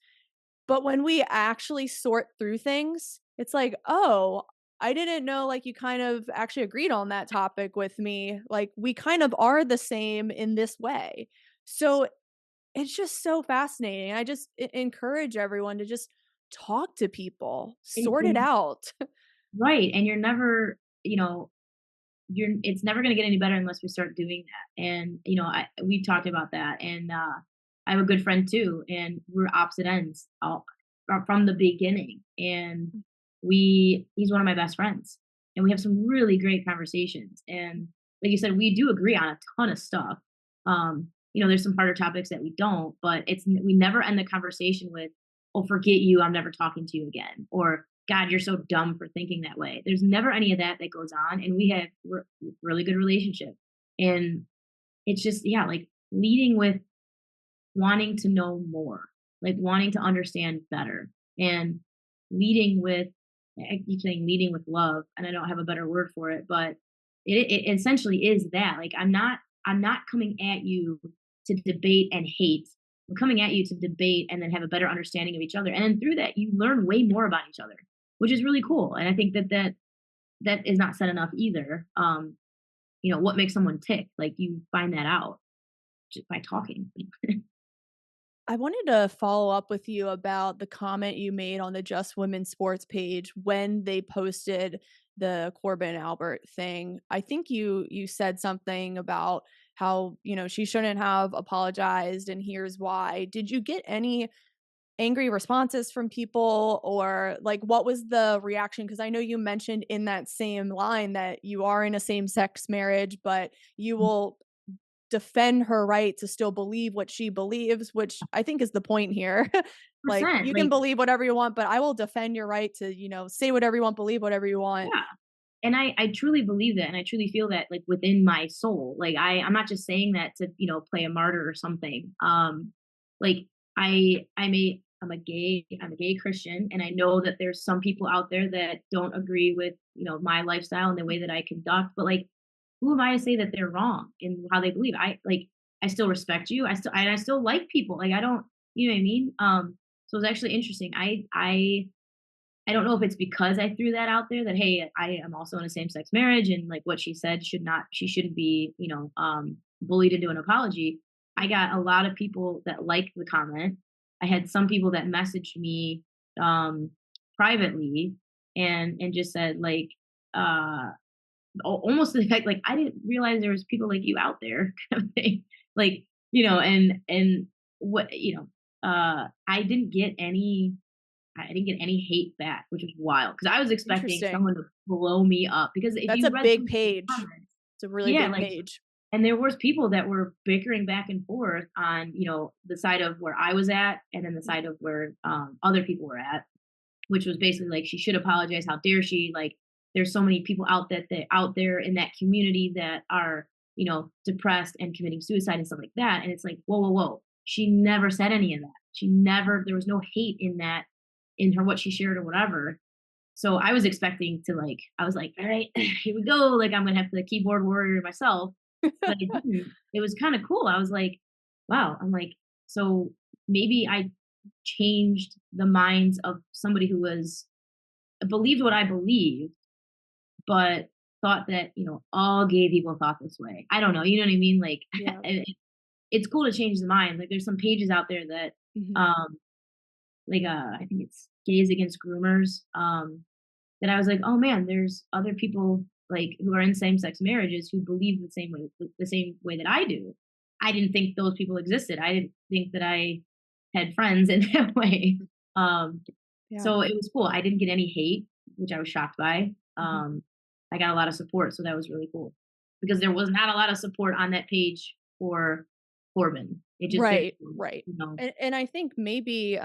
But when we actually sort through things, it's like, "Oh, I didn't know, like, you kind of actually agreed on that topic with me. Like, we kind of are the same in this way." So it's just so fascinating. I just encourage everyone to just talk to people, sort it And out. right, and you're never, it's never gonna get any better unless we start doing that. And we've talked about that, and I have a good friend too, and we're opposite ends all, from the beginning. And he's one of my best friends, and we have some really great conversations. And like you said, we do agree on a ton of stuff. There's some harder topics that we don't, but we never end the conversation with, "Oh, forget you, I'm never talking to you again," or "God, you're so dumb for thinking that way." There's never any of that that goes on, and we have really good relationship. And it's just yeah, like leading with wanting to know more, like wanting to understand better, and leading with I keep saying leading with love, and I don't have a better word for it, but it essentially is that. Like I'm not coming at you to debate and hate. I'm coming at you to debate and then have a better understanding of each other. And then through that, you learn way more about each other, which is really cool. And I think that is not said enough either. what makes someone tick? Like, you find that out just by talking. I wanted to follow up with you about the comment you made on the Just Women's Sports page when they posted the Corbin Albert thing. I think you said something about how, she shouldn't have apologized and here's why. Did you get any angry responses from people, or like what was the reaction? Because I know you mentioned in that same line that you are in a same-sex marriage, but you will defend her right to still believe what she believes, which I think is the point here. Like, Percent you can like believe whatever you want, but I will defend your right to, say whatever you want, believe whatever you want. yeah. And I truly believe that, and I truly feel that, like, within my soul. Like, I'm not just saying that to, play a martyr or something. Like, I'm a gay Christian, and I know that there's some people out there that don't agree with, my lifestyle and the way that I conduct, but, like, who am I to say that they're wrong in how they believe? I still respect you. I still like people. Like, I don't, you know what I mean? So it's actually interesting. I don't know if it's because I threw that out there that, hey, I am also in a same sex marriage, and like what she said she shouldn't be, bullied into an apology. I got a lot of people that liked the comment. I had some people that messaged me um privately and just said, like, uh almost the fact, like, I didn't realize there was people like you out there kind of thing. Like, and what, I didn't get any hate back, which was wild because I was expecting Interesting. someone to blow me up, because if That's a you read big some of the page. comments, It's a really yeah, big like, page. and there was people that were bickering back and forth on, the side of where I was at, and then the side of where other people were at, which was basically like, she should apologize. How dare she? Like, there's so many people out there in that community that are, depressed and committing suicide and stuff like that. And it's like, whoa, whoa, whoa. She never said any of that. There was no hate in that, in her, what she shared or whatever. So I was expecting to, like, I was like, all right, here we go. Like, I'm gonna have the keyboard warrior myself. But it didn't. It was kind of cool. I was like, wow. I'm like, so maybe I changed the minds of somebody who was believed what I believed, but thought that, all gay people thought this way. I don't know. You know what I mean? Like, Yeah. it's cool to change the mind. Like, there's some pages out there that, Mhm. um, like, I think it's Gays Against Groomers. That I was like, oh man, there's other people, like, who are in same sex marriages who believe the same way that I do. I didn't think those people existed. I didn't think that I had friends in that way. Um, Yeah. so it was cool. I didn't get any hate, which I was shocked by. Mhm. I got a lot of support, so that was really cool, because there was not a lot of support on that page for Corbin. It just very, Right, right. you know. And I think maybe,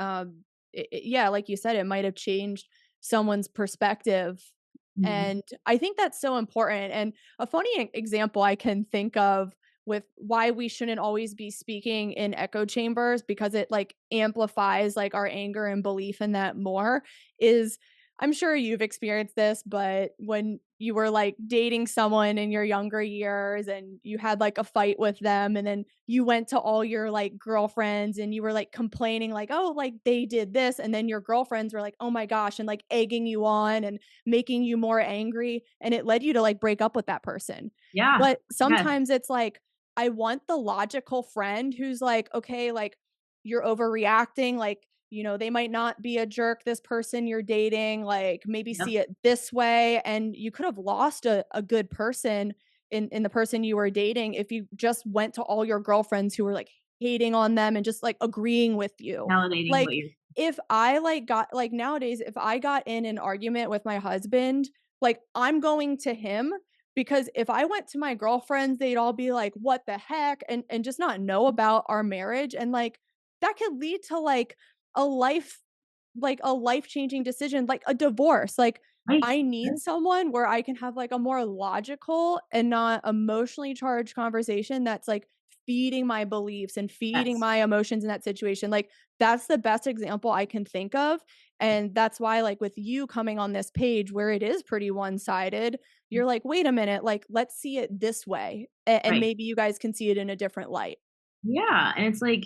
yeah, like you said, it might have changed someone's perspective, Mhm. and I think that's so important. And a funny example I can think of with why we shouldn't always be speaking in echo chambers, because it like amplifies like our anger and belief in that more, is, I'm sure you've experienced this, but when you were like dating someone in your younger years and you had like a fight with them, and then you went to all your like girlfriends and you were like complaining like, oh, like they did this, and then your girlfriends were like, oh my gosh, and like egging you on and making you more angry, and it led you to like break up with that person. Yeah. But Yes. sometimes it's like, I want the logical friend who's like, okay, like you're overreacting, like, they might not be a jerk, this person you're dating, like maybe Yep. see it this way. And you could have lost a good person in the person you were dating if you just went to all your girlfriends who were like hating on them and just like agreeing with you. Validating what Like, you're. if I like got like nowadays, if I got in an argument with my husband, like I'm going to him, because if I went to my girlfriends, they'd all be like, what the heck? And just not know about our marriage. And like that could lead to a life a life-changing decision, like a divorce. Like, Right. I need someone where I can have like a more logical and not emotionally charged conversation that's like feeding my beliefs and feeding Yes. my emotions in that situation. Like, that's the best example I can think of. And that's why, like, with you coming on this page where it is pretty one-sided, you're like, wait a minute, like, let's see it this way. And Right. maybe you guys can see it in a different light. Yeah, and it's like,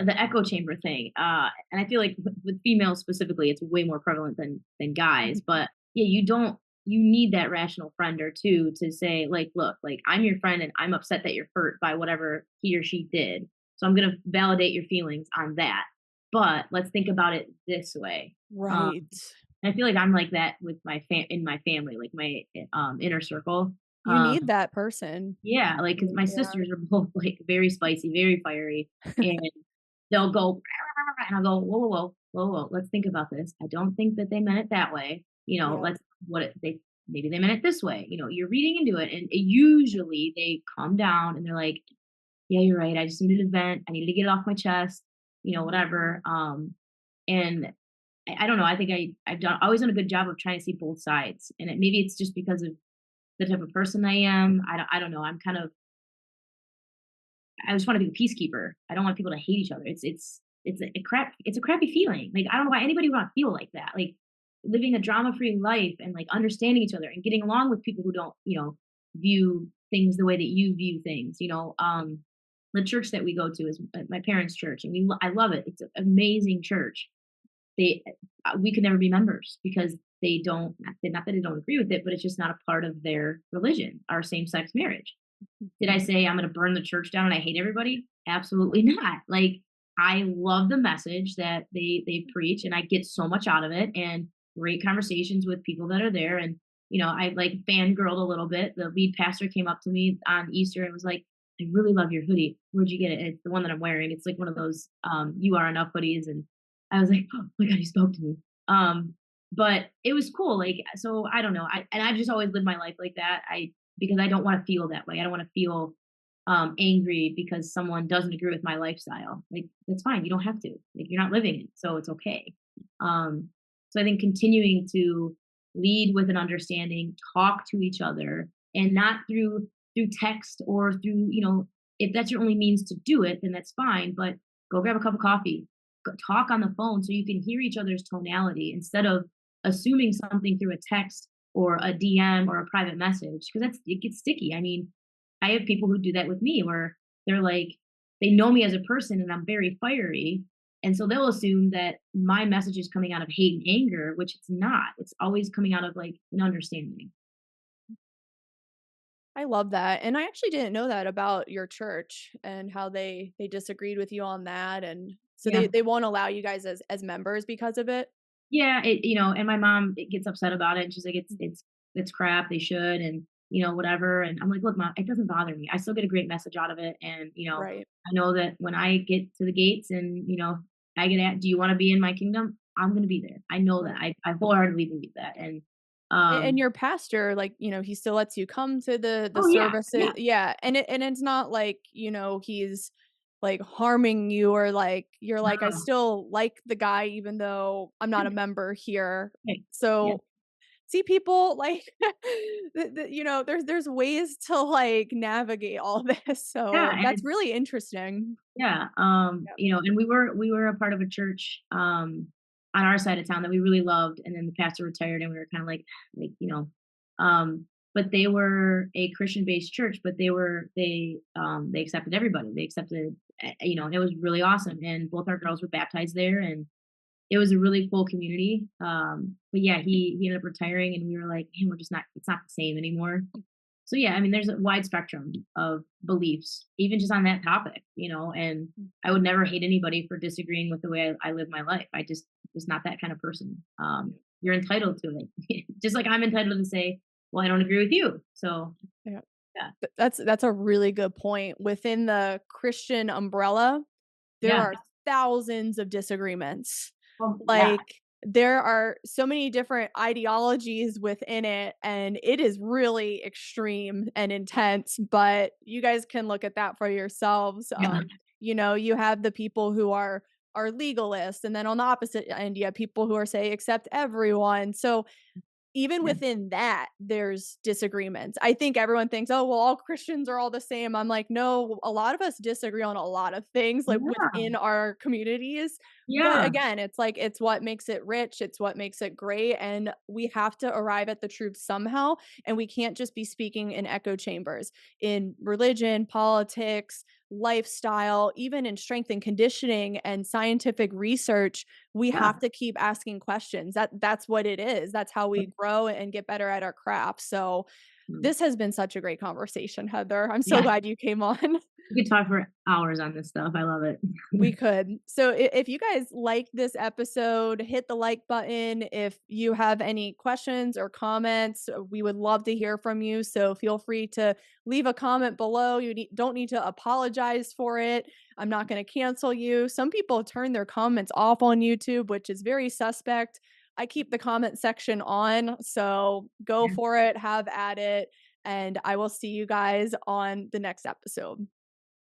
the echo chamber thing, and I feel like with females specifically, it's way more prevalent than guys, but yeah, you don't you need that rational friend or two to say, like, look, like, I'm your friend and I'm upset that you're hurt by whatever he or she did. So I'm gonna validate your feelings on that. But let's think about it this way. Um, Right. and I feel like I'm like that with in my family, like my inner circle. You Um, need that person. yeah, like, cause my Yeah. sisters are both, like, very spicy, very fiery, and they'll go, and I'll go, "Whoa, whoa, whoa, whoa, whoa, let's think about this. I don't think that they meant it that way. You know, Yep. let's what it they maybe they meant it this way." You know, you're reading into it, and usually they calm down and they're like, "Yeah, you're right. I just needed to vent. I need to get it off my chest," whatever. And I don't know. I think I've always done a good job of trying to see both sides, and maybe it's just because of the type of person I am. I don't know. I just want to be a peacekeeper. I don't want people to hate each other. It's a crappy feeling. Like, I don't know why anybody would want to feel like that. Like, living a drama-free life and, like, understanding each other and getting along with people who don't, view things the way that you view things. The church that we go to is my parents' church, and I love it. It's an amazing church. They we could never be members because they don't, not that they don't agree with it, but it's just not a part of their religion, our same-sex marriage. Did I say I'm gonna burn the church down and I hate everybody? Absolutely not. Like, I love the message that they preach, and I get so much out of it, and great conversations with people that are there. And I, like, fangirled a little bit. The lead pastor came up to me on Easter and was like, "I really love your hoodie. Where'd you get it?" And it's the one that I'm wearing. It's like one of those "You Are Enough" hoodies, and I was like, "Oh my god, he spoke to me." But it was cool. Like, so I don't know. I've just always lived my life like that. Because I don't want to feel that way. I don't want to feel angry because someone doesn't agree with my lifestyle. Like, that's fine. You don't have to. Like, you're not living it, so it's okay. Um, so I think continuing to lead with an understanding, talk to each other, and not through text or through, if that's your only means to do it, then that's fine. But go grab a cup of coffee, talk on the phone so you can hear each other's tonality instead of assuming something through a text or a DM or a private message, because it gets sticky. I mean, I have people who do that with me where they're like, they know me as a person and I'm very fiery. And so they'll assume that my message is coming out of hate and anger, which it's not. It's always coming out of, like, an understanding. I love that, and I actually didn't know that about your church and how they disagreed with you on that, and so Yeah. they won't allow you guys as members because of it? Yeah, and my mom gets upset about it, and she's like, "It's crap, they should," and, whatever, and I'm like, "Look, mom, it doesn't bother me. I still get a great message out of it, and, Right. I know that when I get to the gates and, I get at, 'Do you wanna be in my kingdom?' I'm gonna be there. I know that. Right. I wholeheartedly believe that." And, And um your pastor, like, he still lets you come to the Oh, yeah, services, yeah, yeah, and it's not like, he's, like, harming you or, like, you're like, "I no, still like the guy even though I'm not a yeah, member here." right, yeah, So, see, people, like, there's ways to, like, navigate all this, yeah, so and that's it's really interesting. yeah, Yep. and we were a part of a church, on our side of town that we really loved, and then the pastor retired, and we were kinda like, but they were a Christian-based church, but they accepted everybody. They accepted, and it was really awesome, and both our girls were baptized there, and it was a really cool community. But yeah, he ended up retiring, and we were like, "Man, we're just not it's not the same anymore." So yeah, I mean, there's a wide spectrum of beliefs, even just on that topic, and I would never hate anybody for disagreeing with the way I live my life. Just not that kind of person. You're entitled to it, just like I'm entitled to say, "Well, I don't agree with you." So Yeah. yeah, That's a really good point. Within the Christian umbrella, there yeah, are thousands of disagreements. oh yeah, Like, there are so many different ideologies within it, and it is really extreme and intense, but you guys can look at that for yourselves. yeah, You have the people who are legalists, and then on the opposite end, you have people who are say accept everyone. So even yeah, within that, there's disagreements. I think everyone thinks, "Oh, well, all Christians are all the same." I'm like, "No, a lot of us disagree on a lot of things, like, yeah, within our communities." But Yeah. again, it's like it's what makes it rich, it's what makes it great, and we have to arrive at the truth somehow, and we can't just be speaking in echo chambers. In religion, politics, lifestyle, even in strength and conditioning and scientific research, we Yeah. have to keep asking questions. That's what it is. That's how we grow and get better at our craft. So, Mm. this has been such a great conversation, Heather. I'm so Yeah. glad you came on. We could talk for hours on this stuff. I love it. We could. So if you guys like this episode, hit the like button. If you have any questions or comments, we would love to hear from you. So feel free to leave a comment below. Don't need to apologize for it. I'm not going to cancel you. Some people turn their comments off on YouTube, which is very suspect. I keep the comment section on. So go Yeah. for it, have at it. And I will see you guys on the next episode.